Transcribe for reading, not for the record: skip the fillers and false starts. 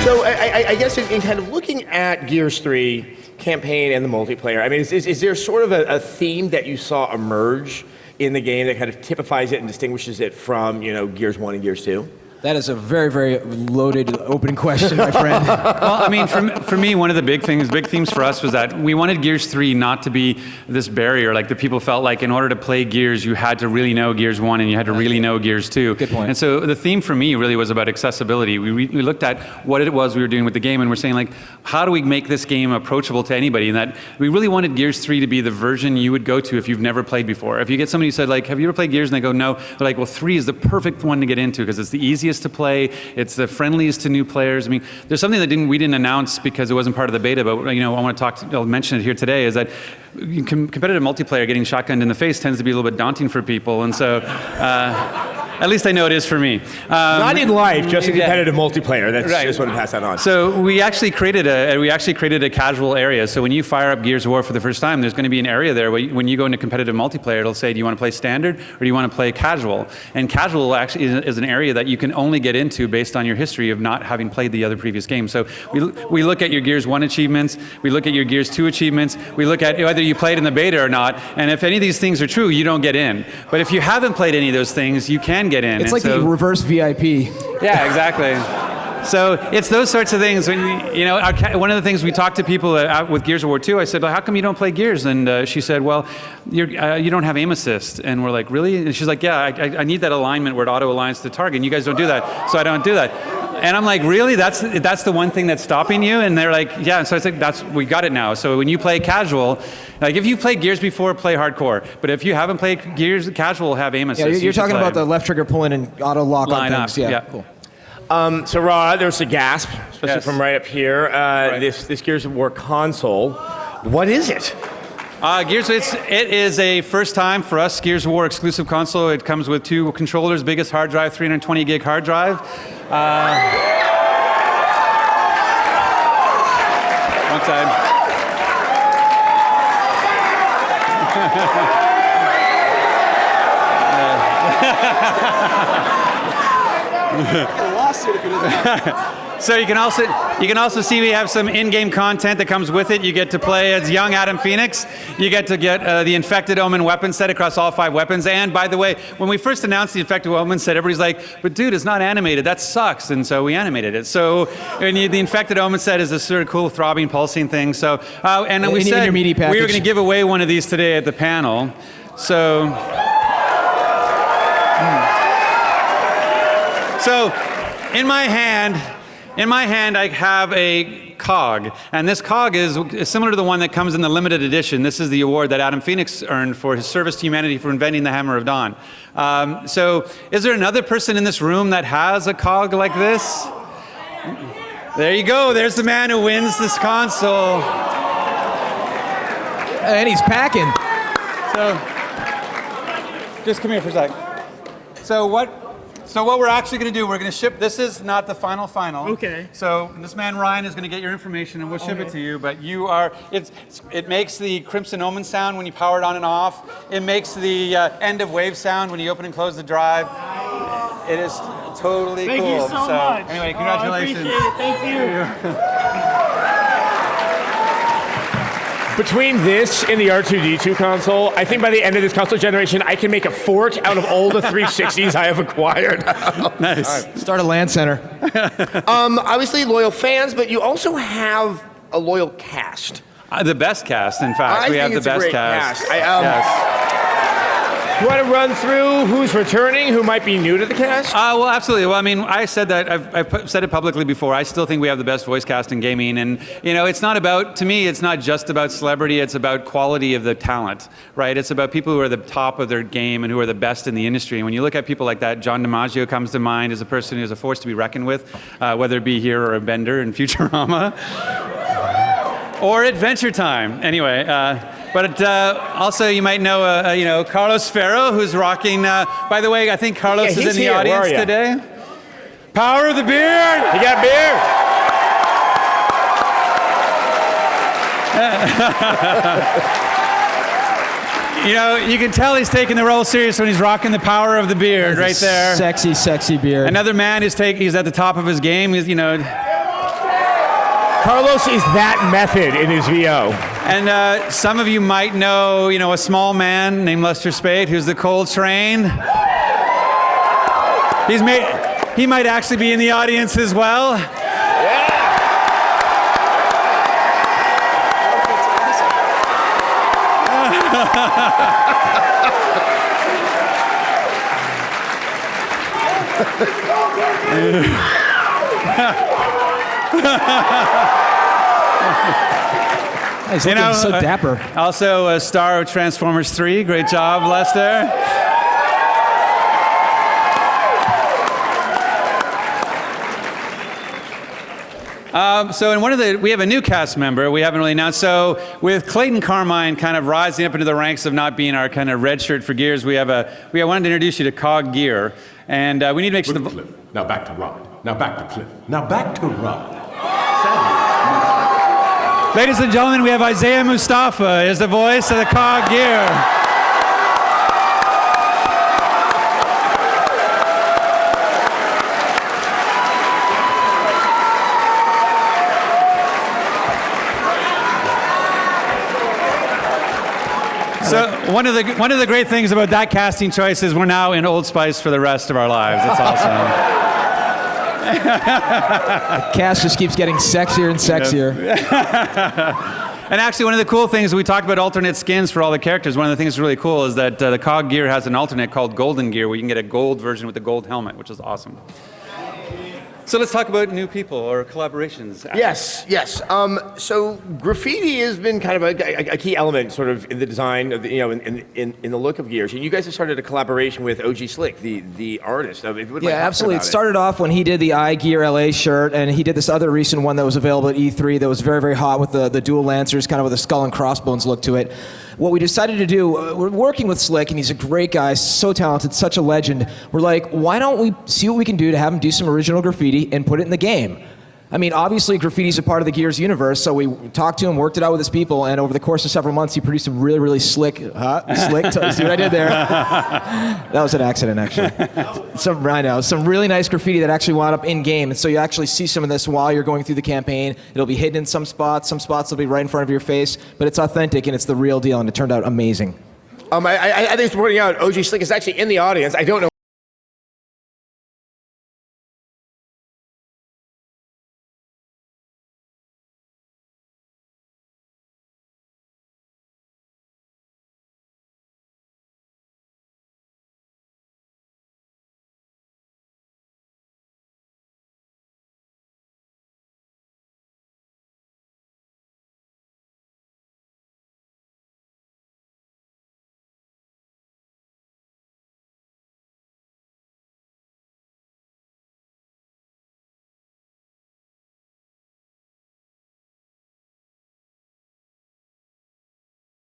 So I guess in kind of looking at Gears 3 campaign and the multiplayer, I mean, is there sort of a theme that you saw emerge in the game that kind of typifies it and distinguishes it from, Gears 1 and Gears 2? That is a very, very loaded open question, my friend. Well, I mean, for me, one of the big themes for us was that we wanted Gears 3 not to be this barrier. Like, the people felt like in order to play Gears, you had to really know Gears 1 and you had to really know Gears 2. Good point. And so the theme for me really was about accessibility. We looked at what it was we were doing with the game, and we're saying, like, how do we make this game approachable to anybody? And that we really wanted Gears 3 to be the version you would go to if you've never played before. If you get somebody who said, like, have you ever played Gears? And they go, no. They're like, well, 3 is the perfect one to get into because it's the easiest to play. It's the friendliest to new players. I mean, there's something that we didn't announce because it wasn't part of the beta, but I'll mention it here today, is that competitive multiplayer getting shotgunned in the face tends to be a little bit daunting for people, and so at least I know it is for me. Not in life, just in competitive multiplayer. That's right. Just want to pass that on. So we actually created a casual area. So when you fire up Gears of War for the first time, there's going to be an area there where when you go into competitive multiplayer, it'll say, do you want to play standard or do you want to play casual? And casual actually is an area that you can only get into based on your history of not having played the other previous games. So we look at your Gears 1 achievements, we look at your Gears 2 achievements, we look at whether you played in the beta or not, and if any of these things are true, you don't get in. But if you haven't played any of those things, you can get in. It's like the reverse VIP. Yeah, exactly. So it's those sorts of things. When one of the things we talked to people with Gears of War 2, I said, well, how come you don't play Gears? And she said, well, you don't have aim assist. And we're like, really? And she's like, yeah, I need that alignment where it auto aligns to the target, and you guys don't do that, so I don't do that. And I'm like, really? That's the one thing that's stopping you? And they're like, yeah. And so I said, we got it now. So when you play casual, like if you've played Gears before, play hardcore. But if you haven't played Gears, casual have aim assist. Yeah, you're talking about the left trigger pulling and auto lock on things. Yeah, cool. So Ra, there's a gasp, especially Yes. from right up here. Right. This Gears of War console, what is it? Gears, it is a first time for us Gears of War exclusive console. It comes with 2 controllers, biggest hard drive, 320 gig hard drive. One side. So you can also see we have some in-game content that comes with it. You get to play as young Adam Phoenix. You get to get the Infected Omen weapon set across all 5 weapons. And by the way, when we first announced the Infected Omen set, everybody's like, but dude, it's not animated. That sucks. And so we animated it. So the Infected Omen set is a sort of cool throbbing, pulsing thing. So and we said we were going to give away one of these today at the panel. So. So, in my hand, I have a cog, and this cog is similar to the one that comes in the limited edition. This is the award that Adam Phoenix earned for his service to humanity for inventing the Hammer of Dawn. So, is there another person in this room that has a cog like this? There you go. There's the man who wins this console. And he's packing. So, just come here for a sec. So what we're actually going to do, we're going to ship, this is not the final. Okay. So this man Ryan is going to get your information and we'll ship it to you, but it makes the Crimson Omen sound when you power it on and off. It makes the end of wave sound when you open and close the drive. It is totally cool. Thank you so much. Anyway, congratulations. I appreciate it. Thank you. Between this and the R2-D2 console, I think by the end of this console generation, I can make a fort out of all the 360s I have acquired. Nice. Right. Start a LAN center. Obviously, loyal fans, but you also have a loyal cast. The best cast, in fact. We have the best cast. Yes. You want to run through who's returning, who might be new to the cast? Well, absolutely. Well, I mean, I said that, I've said it publicly before, I still think we have the best voice cast in gaming, and, it's not about, to me, it's not just about celebrity, it's about quality of the talent, right? It's about people who are the top of their game and who are the best in the industry. And when you look at people like that, John DiMaggio comes to mind as a person who's a force to be reckoned with, whether it be here or a Bender in Futurama, or Adventure Time. Anyway, but also you might know, Carlos Ferro, who's rocking. By the way, I think Carlos is in the audience today. Power of the beard. You got beer. You can tell he's taking the role serious when he's rocking the power of the beard right there. Sexy, sexy beard. Another man he's at the top of his game. He's, Carlos is that method in his VO. And some of you might know, a small man named Lester Spade, who's the Coal Train. He might actually be in the audience as well. He's looking so dapper. Also a star of Transformers 3. Great job, Lester. We have a new cast member we haven't really announced. So with Clayton Carmine kind of rising up into the ranks of not being our kind of red shirt for Gears, we wanted to introduce you to Cog Gear, and we need to make sure Cliff. Now back to Rod. Now back to Cliff. Now back to Rod. Ladies and gentlemen, we have Isaiah Mustafa as the voice of the Cog Gear. So one of the great things about that casting choice is we're now in Old Spice for the rest of our lives. It's awesome. Cast just keeps getting sexier and sexier. And actually, one of the cool things, we talked about alternate skins for all the characters. One of the things that's really cool is that the Cog Gear has an alternate called Golden Gear, where you can get a gold version with the gold helmet, which is awesome. So let's talk about new people or collaborations. Yes. So graffiti has been kind of a key element, sort of, in the design of the, in the look of Gears. And you guys have started a collaboration with OG Slick, the artist. If you would like to talk Absolutely. about It started off when he did the iGear LA shirt, and he did this other recent one that was available at E3 that was very, very hot with the dual lancers, kind of with a skull and crossbones look to it. What we decided to do, we're working with Slick, and he's a great guy, so talented, such a legend. We're like, why don't we see what we can do to have him do some original graffiti and put it in the game? I mean, obviously, graffiti's a part of the Gears universe, so we talked to him, worked it out with his people, and over the course of several months, he produced a really, really slick, see what I did there? That was an accident, actually. Some really nice graffiti that actually wound up in-game, and so you actually see some of this while you're going through the campaign. It'll be hidden in some spots will be right in front of your face, but it's authentic, and it's the real deal, and it turned out amazing. I think it's pointing out OG Slick is actually in the audience. I don't know